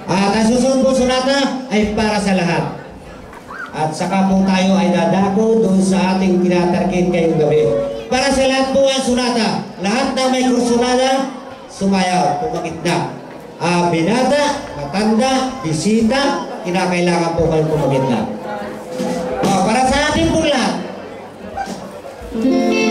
At ang susunod po sonata ay para sa lahat. At saka po tayo ay dadako doon sa ating tinatarget ngayong gabi. Para sa lahat po ang sonata. Lahat na may kursunada, sumayaw, pumagitna. Binata, matanda, bisita, kinakailangan po kayo pumagitna. Para sa ating po lahat. Oh,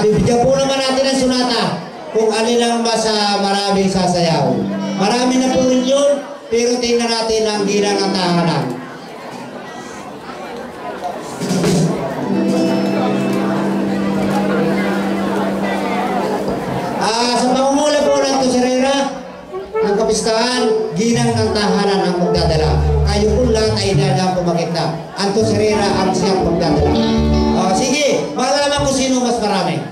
Bibigyan po naman natin ng sonata kung alin ang mas maraming sasayaw. Marami na po rin yun, pero tingnan natin ang ginang ng tahanan. Sa pangungula po ng Tesorera ng kapistahan, ginang ng tahanan ang magdadala. Kayo po lahat ay dadang pumakita. Ang Tesorera ang siyang magdadala. Sige, malaman ko sino mas marami.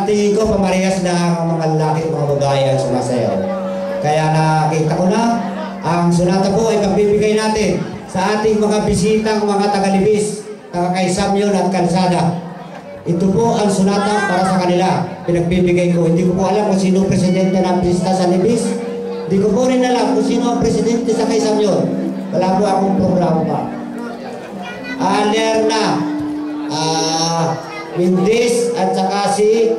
Tingin ko pamarehas na ang mga lalaki at mga babae ang sumasayaw. Kaya nakita ko na ang sonata po ay pagbibigay natin sa ating mga bisitang mga tagalibis, kay Samyon at Kalsada. Ito po ang sonata para sa kanila. Pinagbibigay ko. Hindi ko po alam kung sino presidente ng pista sa Libis. Hindi ko po rin alam kung sino ang presidente sa kay Samyon. Wala po akong programa pa. Lerna, Mindis at saka si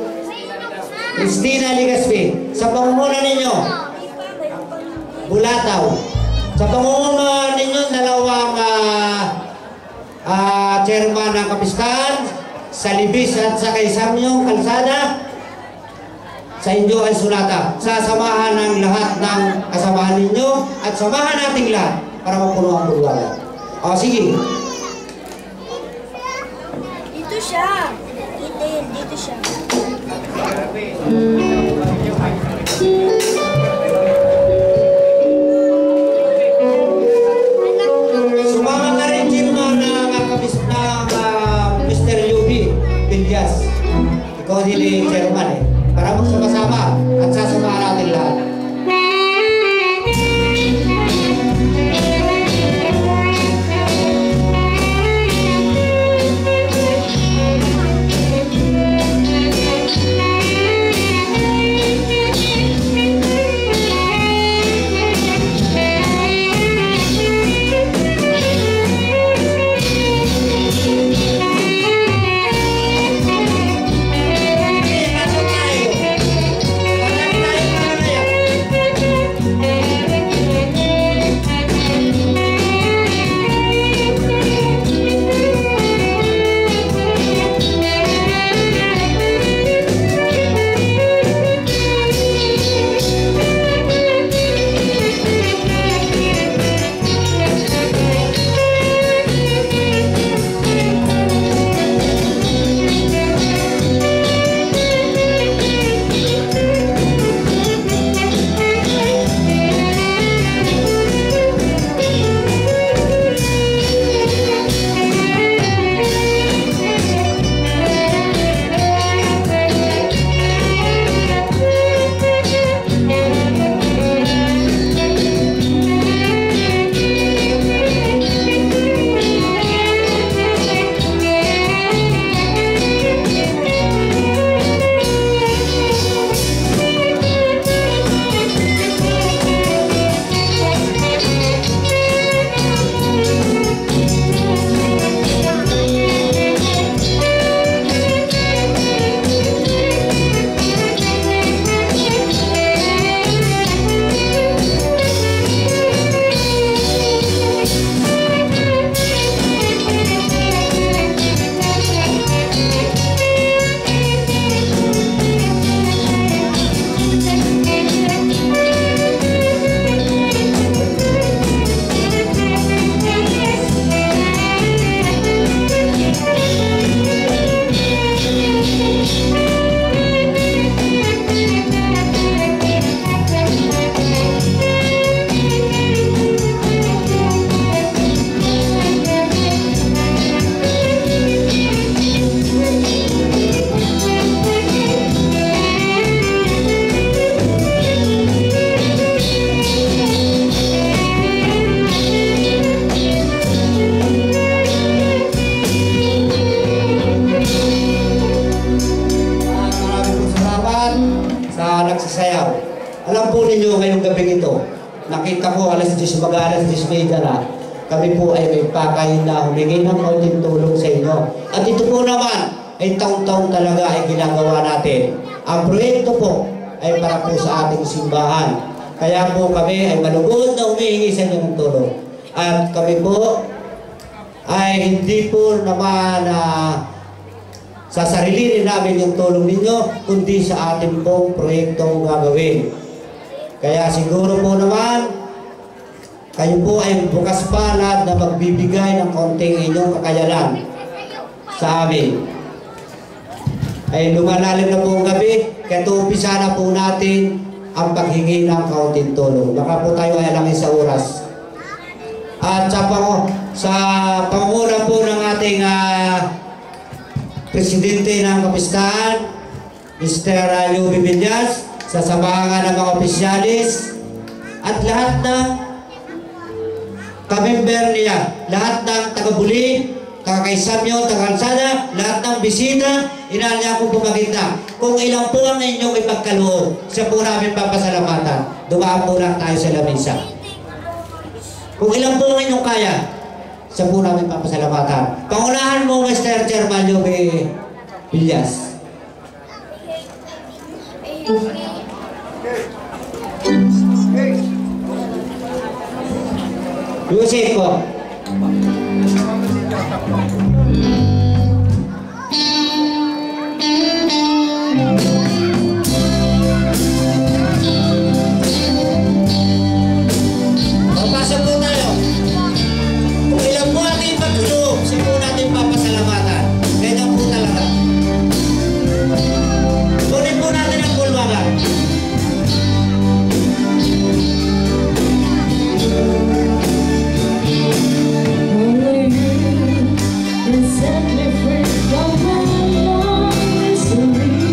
Christina Ligaspi. Sa pangunguna ninyo, Bulataw. Sa pangunguna ninyo, dalawang chairman ng kapistahan, sa Libis at sa kay Samyong Kalsada, sa inyo ay sulata. Sasamahan ng lahat ng kasamahan ninyo at samahan nating lahat para mapuno ang bulwagan. O, sige. Dito siya. Dito siya. Sumama na rin chairman ng Mr. Yubi Bilyas. Ikaw din chairman eh. Para magsama-sama at sasamahan natin lahat. Nagsasayaw. Alam po ninyo ngayong gabi ito, nakita ko alas 10 mag-alas 10:30 na, kami po ay may pakay na humingi ng kaunting tulong sa inyo. At ito po naman ay taon-taon talaga ay ginagawa natin. Ang proyekto po ay para po sa ating simbahan. Kaya po kami ay malugod na humihingi sa inyo ng tulong. At kami po ay hindi po naman sasarilinin namin yung tulong ninyo, kundi sa ating pong proyektong gagawin. Kaya siguro po naman, kayo po ay bukas palad na magbibigay ng konting inyong kakayanan sa amin. Ay lumalalim na po ang gabi, kaya umpisa na po natin ang paghingi ng kaunting tulong. Baka po tayo ay alangin sa oras. At sa pangunguna po ng ating Presidente ng Kapistahan, Mr. Yubi Bilyas, sa samahan ng mga opisyalis, at lahat ng kamember niya, lahat ng taga-Buli, taga-Kaysamyo, taga-Kalsada, lahat ng bisita, inaalya ko pumakita. Kung ilang po ang inyong ipagkaloob, siya po namin papasalamatan. Dumaan po lang tayo sa lamisa. Kung ilang po ang inyong kaya, siya po namin papasalamatan. Pangunahan mo, Mr. Chairman Yubi Bilyas. Music po. Papasok po tayo. Kung ilan po ating pagtulog, siya po natin papasalamatan. Ganyan po talaga. Kunin po natin ang bulwagan.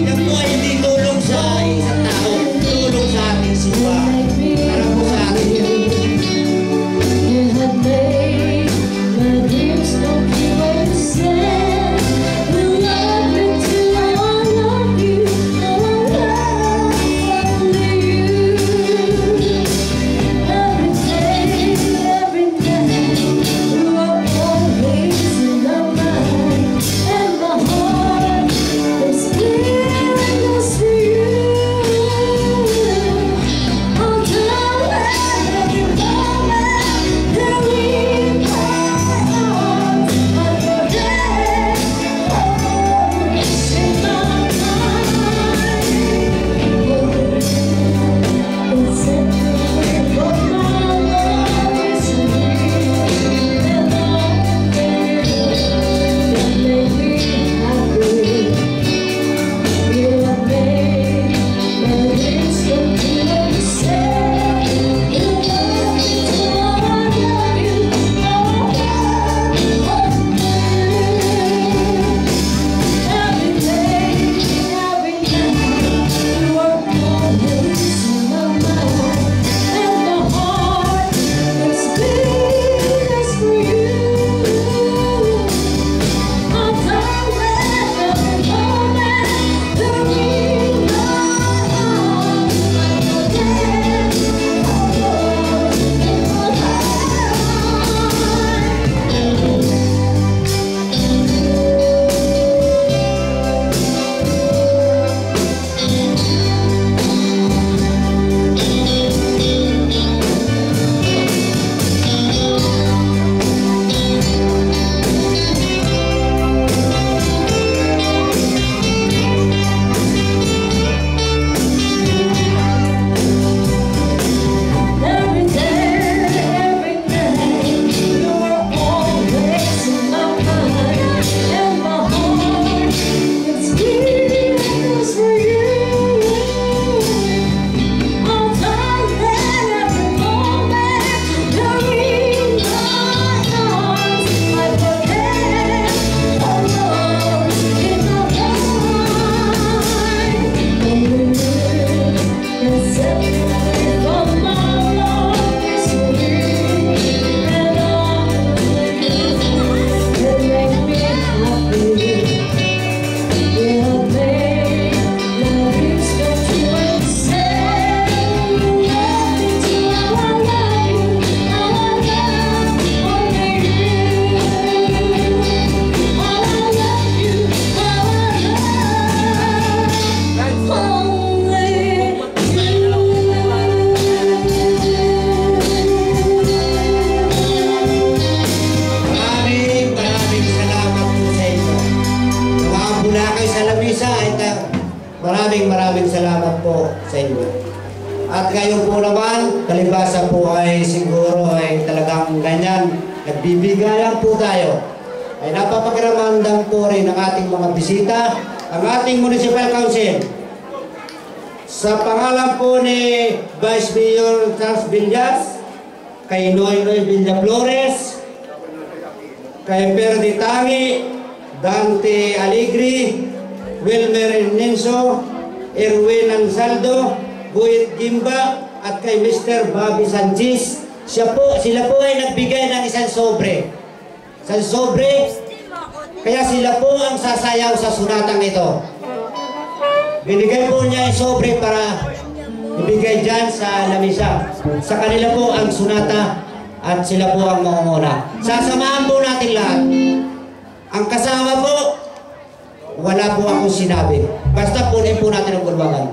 Yan po ay hindi tulong sa isang tao. Tulong sa ating simba. Para po sa atin yan. Maraming salamat po sa inyo. At ngayon po naman, kalibasa po ay siguro ay talagang ganyan, nagbibigayan po tayo. Ay napapakiramandam po rin ang ating mga bisita, ang ating Municipal Council. Sa pangalan po ni Vice Mayor Charles Villas, kay Noynoy Villaflores, kay Perdi Tangi, Dante Alegre, Wilmer Nenso, Erwin Ansaldo, Buit Gimba, at kay Mr. Bobby Sanchez. Sila po ay nagbigay ng isang sobre. Isang sobre, kaya sila po ang sasayaw sa sunatang ito. Binigay po niya yung sobre para ibigay dyan sa lamisa. Sa kanila po ang sunata at sila po ang mangunguna. Sasamahan po natin lahat. Ang kasama po, wala po akong sinabi. Basta punin po natin ang bulwagan.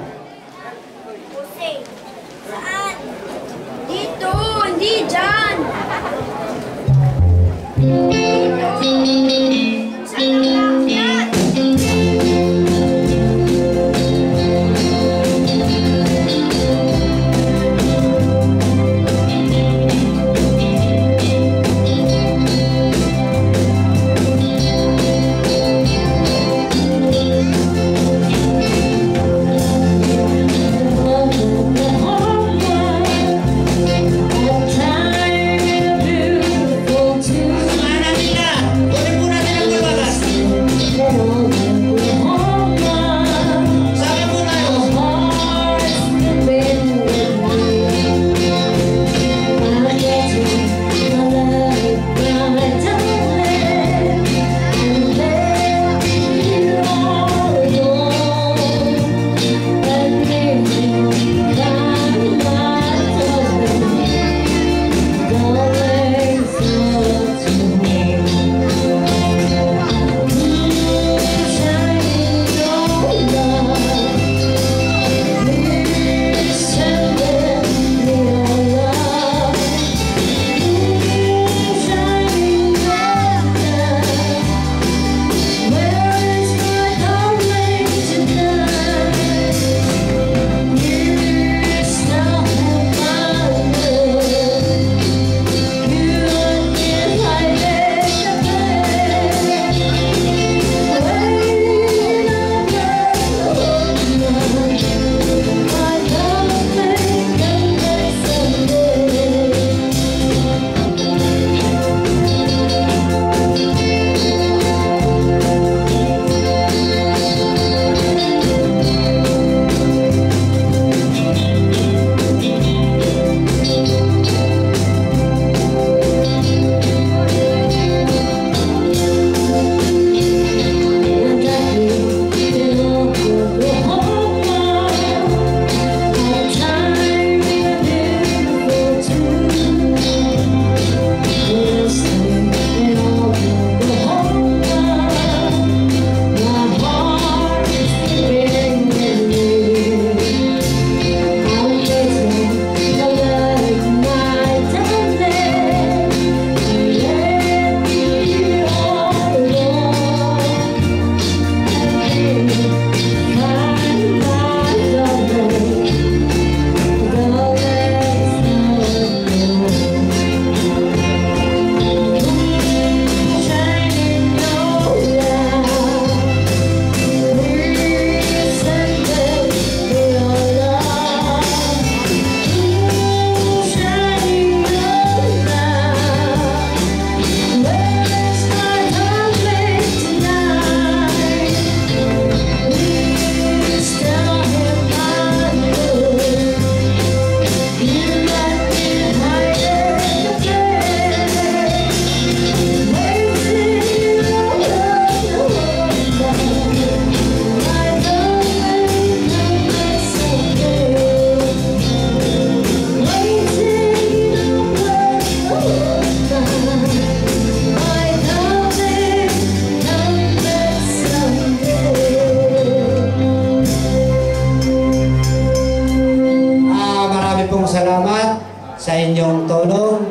sa inyong tulong.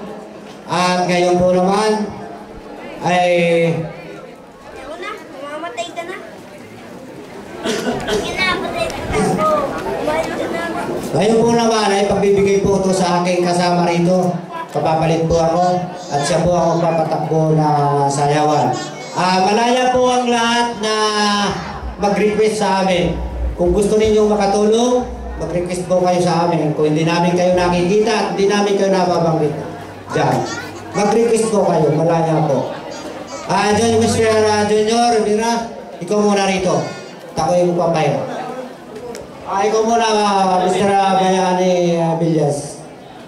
At ngayon po naman ay Ako na, mamamatay ka na. Sige na, patay na ako. Kumain ka na. ngayon po naman ay pagbibigay po ito sa aking kasama rito. Papapalit po ako at siya po ang papatakbo na sayawan. Malaya po ang lahat na mag-request sa amin. Kung gusto ninyong makatulong, mag-request po kayo sa amin. Kung hindi namin kayo nakikita at hindi namin kayo nababanggit dyan, mag-request po kayo, malaya po. Mr. Junior, Mira, ikaw muna rito. Ako yung papaya. Ikaw muna, Mr. Bayani Villas.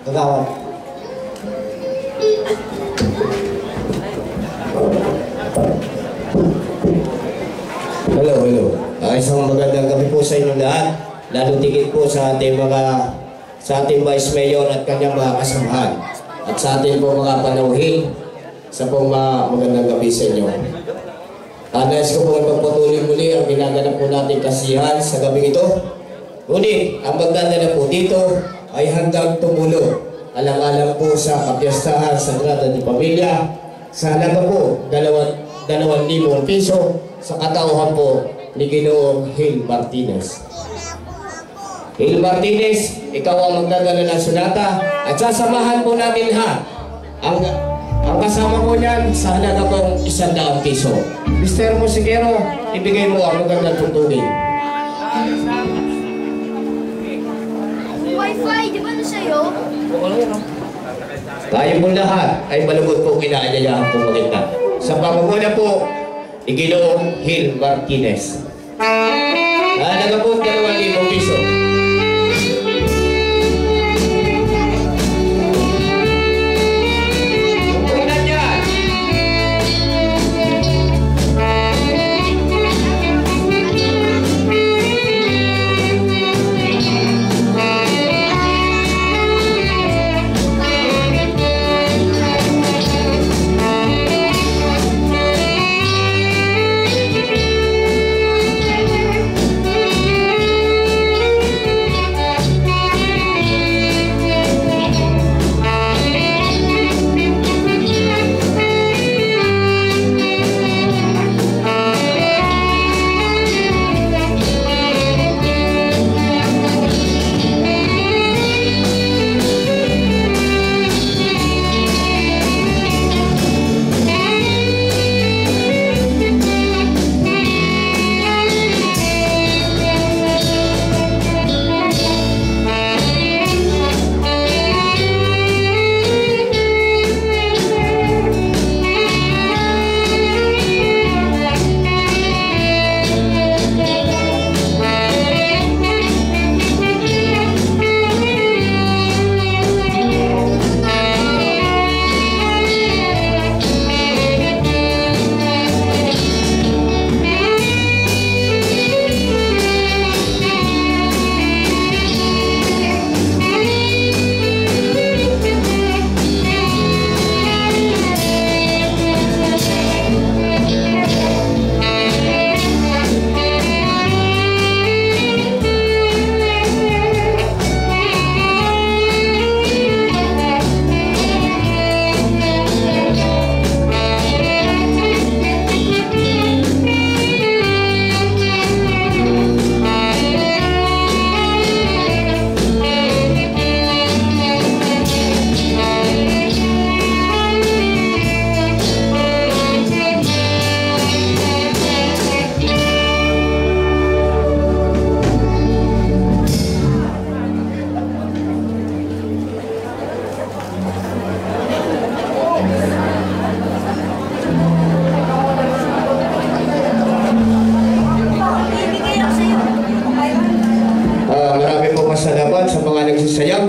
Gagawad. Hello. Isang magandang gabi po sa inyong lahat. Lalo tigit po sa ating Vice Mayor at kanyang mga kasamahan. At sa ating po mga panauhin sa pong magandang gabi sa inyo. Nais ko pong ipagpatuloy muli ang ginaganap po natin kasiyahan sa gabi ito. Ngunit, ang magdadala po dito ay handang tumulong. Alang-alang po sa kapiyastahan Sagrada de Familia sa halaga po 2,000 piso sa katauhan po ni Ginoong Hil Martinez. Hil Martinez, ikaw ang magdadala ng sonata at sasamahan po natin ang kasama po niyan sa halaga pong 100 piso. Mr. Musikero, ibigay mo ang magandang tutugin. Wi-Fi, di ba na sa'yo? Tayo po lahat ay malugod po kinaayayahan po maganda. Sa pamumuno po ni Ginoong Hil Martinez. Halaga po 2,000 piso. Salamat sa mga nagsisayang.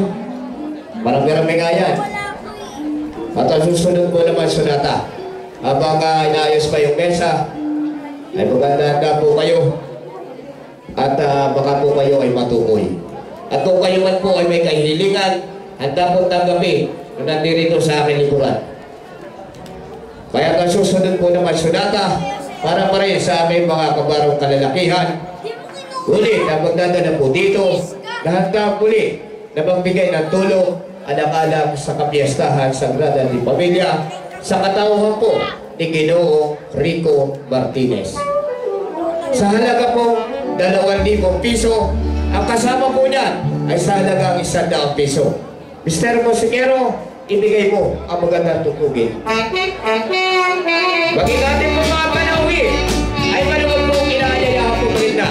Marami-rami nga yan. At ang susunod po naman sonata. Habang inaayos pa yung mesa, ay maganda po kayo. At baka po kayo ay matukoy. At kung kayo man po ay may kahilingan, handa po tanggapin kung nandirito sa akin likuran. Kaya ang susunod po naman sonata para pa rin sa aming mga kabarong kalalakihan. Ulit ang magdadala po dito. Lahat na muli na magbigay ng tulong anak-anak sa kapiestahan Sagrada de Familia sa katauhan po ni Ginoong Rico Martinez. Sa halaga po 2,000 piso, ang kasama po niyan ay sa halagang 100 piso. Mr. Musikero, ibigay mo ang magandang tutugin. Maging ating mga panauhin ay maluwag po kinaayayahan po maganda.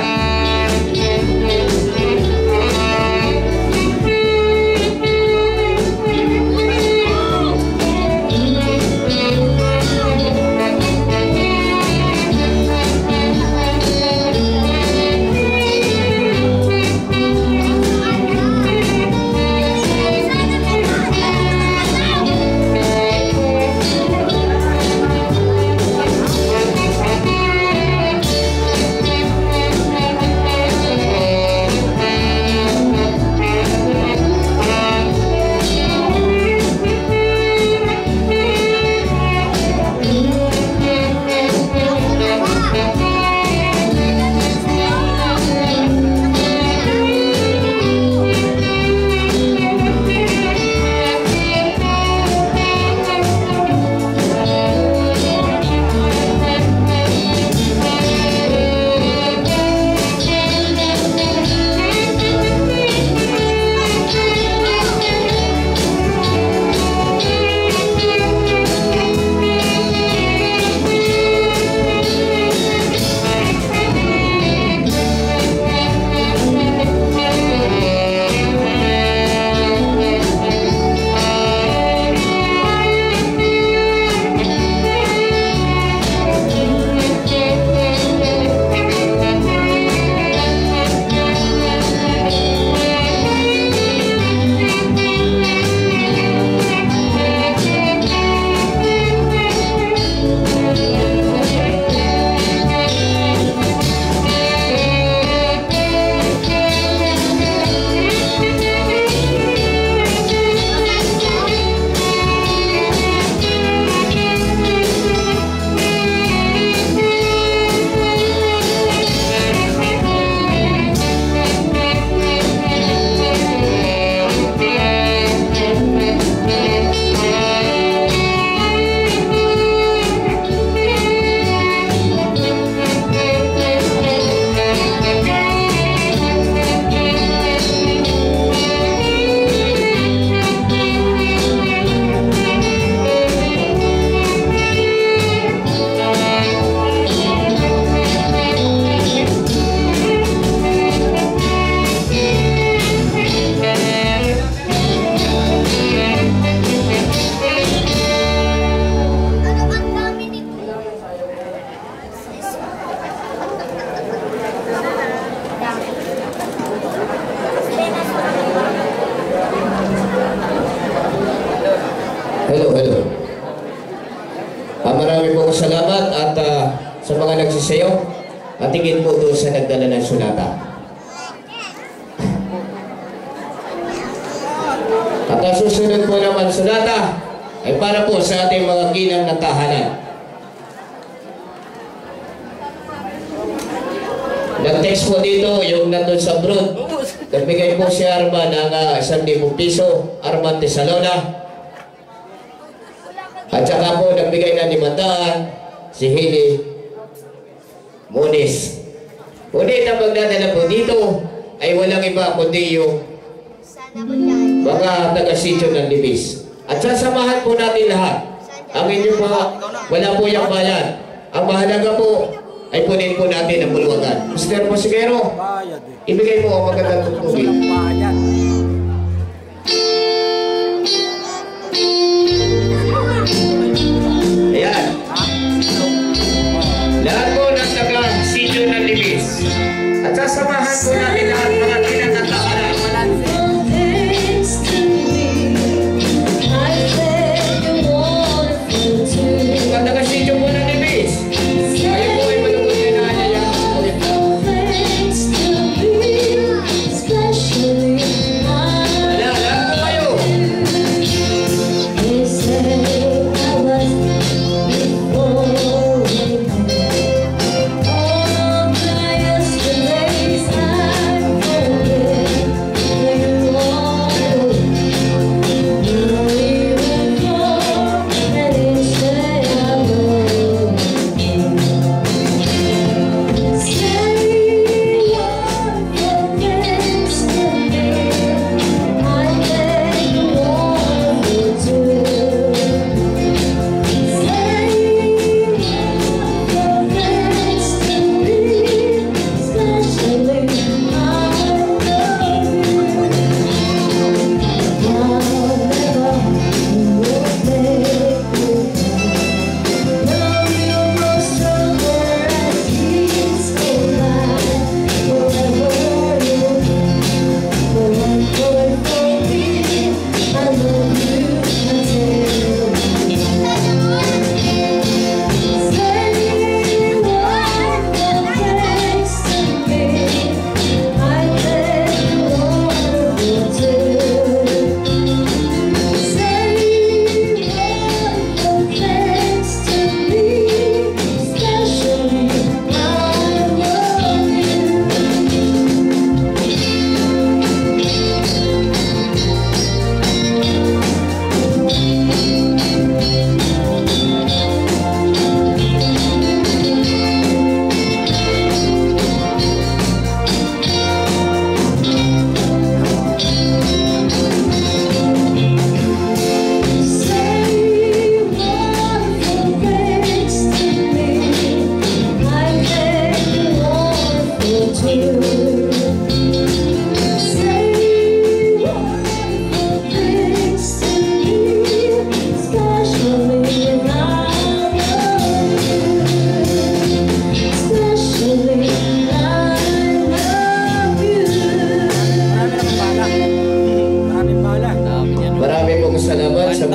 Hello, hello. Marami po salamat at sa mga nagsisayaw at tingin po doon sa nagdala ng sunata. At ang susunod po naman sunata ay para po sa ating mga ginang na tahanan. Nag-text po dito yung nandun sa brood. Nagbigay po si Arma ng 1,000 piso, Arman Tesalona. At saka po nagbigay na 500 si Hili Moniz. Ngunit ang magdadala po dito ay walang iba kundi yung mga taga-sityo ng Libis. At sasamahan po natin lahat. Ang inyo po, wala po yung bayan. Ang mahalaga po ay punin po natin ang bulwagan. Mr. Posigero, ibigay mo ang magandang tutugin. Ayan. Lahat po ng taga-sityo ng Libis. At sasamahan po natin lahat mga kinatatahanan. Mga taga-sityo po ng Libis. Kayo po ay malungkot na inaayayaan po ito.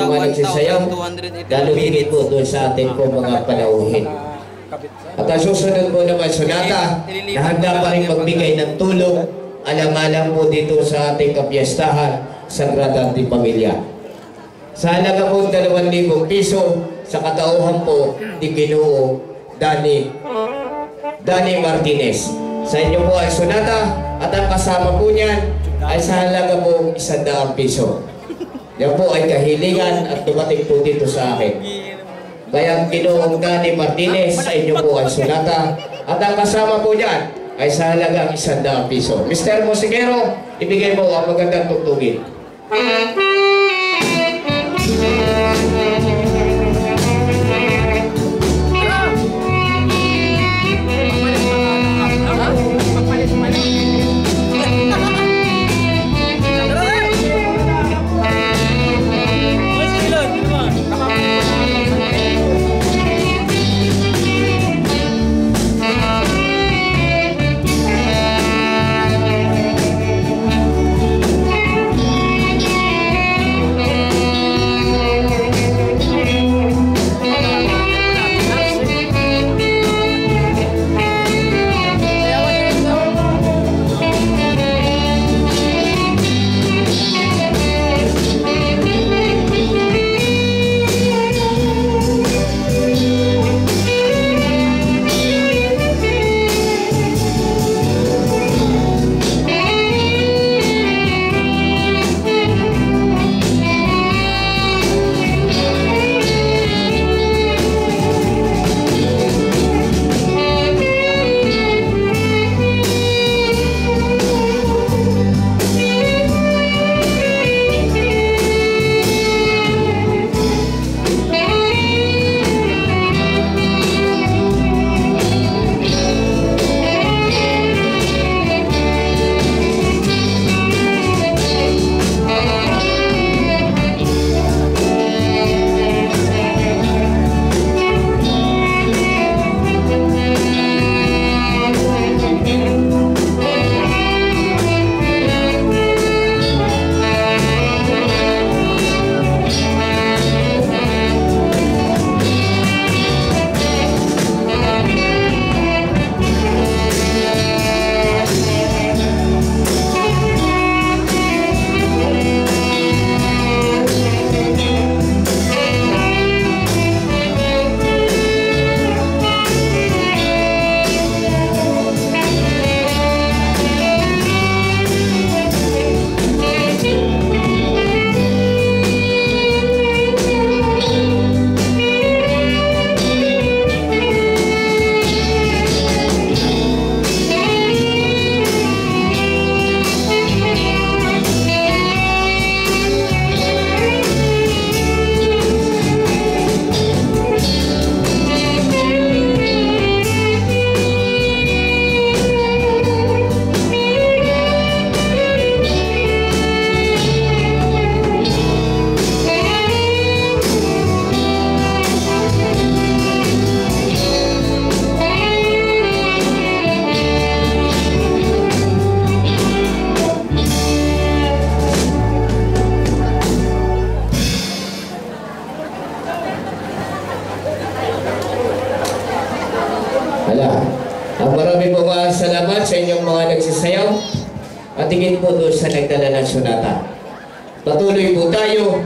Lahat po kayo. Lalo higit po doon sa ating po mga panauhin. At ang susunod po naman sunata na handa pa rin magbigay ng tulong alang-alang po dito sa ating kapiestahan Sagrada de Pamilya. Sa halaga po 2,000 piso sa katauhan po ni Ginoo Danny Martinez. Sa inyo po ay sunata at ang kasama po niyan ay sa halaga po 100 piso. Yan po ay kahilingan at dumating po dito sa akin. Kaya Ginoong Danny Martinez sa inyo po ay sunata at ang kasama po niyan ay sa halagang 100 piso. Mr. Posigero, ibigay mo ang magandang tugtugin. patingin po doon sa nagdala ng sonata. Patuloy po tayo.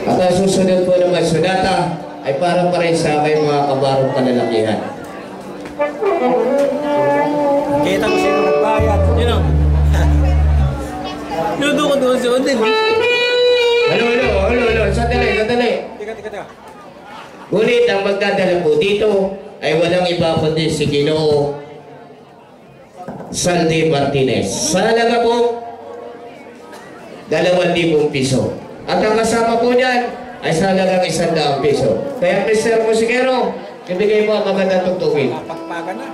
At ang susunod po naman sonata ay para pa rin sa aking mga kabarong kalalakihan. Kita ko sino nagbayad. Yun o. Ludo ko doon sa hotel. Halo. Sandali. Teka. Ngunit ang magdadala po dito ay walang iba kundi si Ginoo Sandy Martinez. Sa halaga po 2,000 piso. At ang kasama po niyan ay sa halagang 100 piso. Kaya Mr. Musikero, ibigay mo ang magandang tugtugin. Napakpagan na.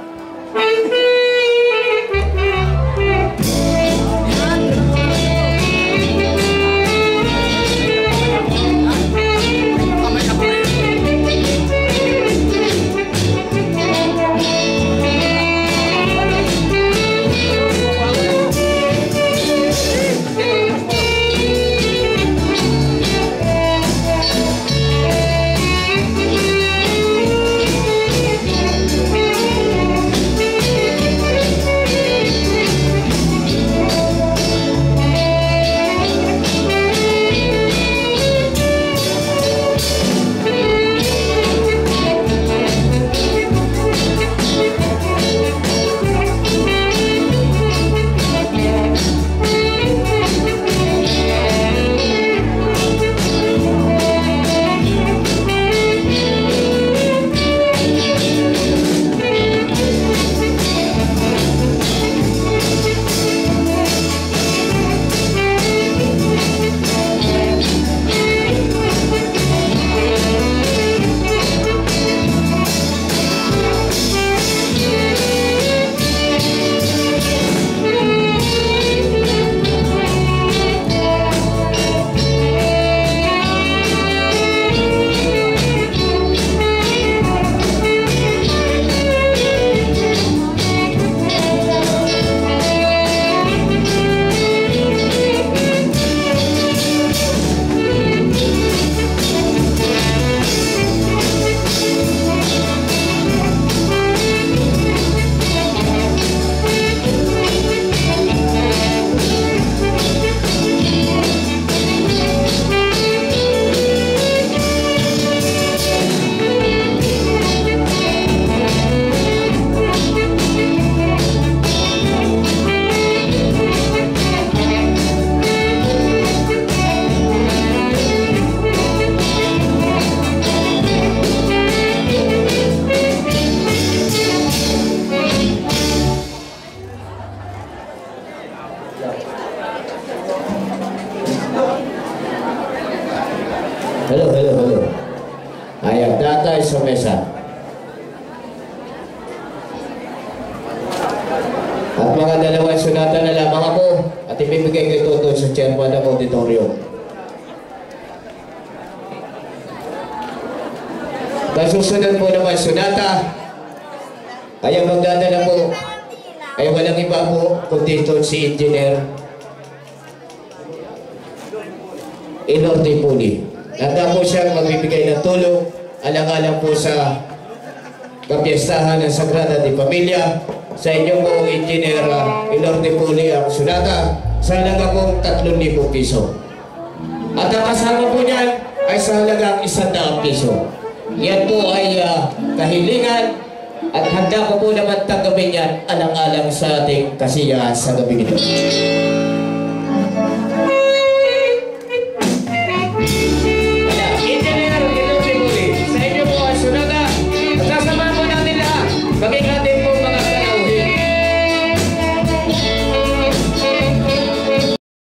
Hello. Ayan, tatay sa mesa. At mga dalawang sonata na lamang ako at ibibigay ko ito doon sa chairman ng auditorium. Susunod po naman sonata ay ang magdadala po ay walang iba po kundi ito si Engineer Inorte Puli. Nanda po siyang magbibigay ng tulong alang-alang po sa kapiestahan ng Sagrada de Familia. Sa inyo po, Engineer Inorte Puli, ang sonata sa halaga pong 3,000 piso. At ang kasama po niyan ay sa halagang 100 piso. Yan po ay kahilingan at handa ko po naman tanggapin yan alang-alang sa ating kasiyahan sa gabi nito.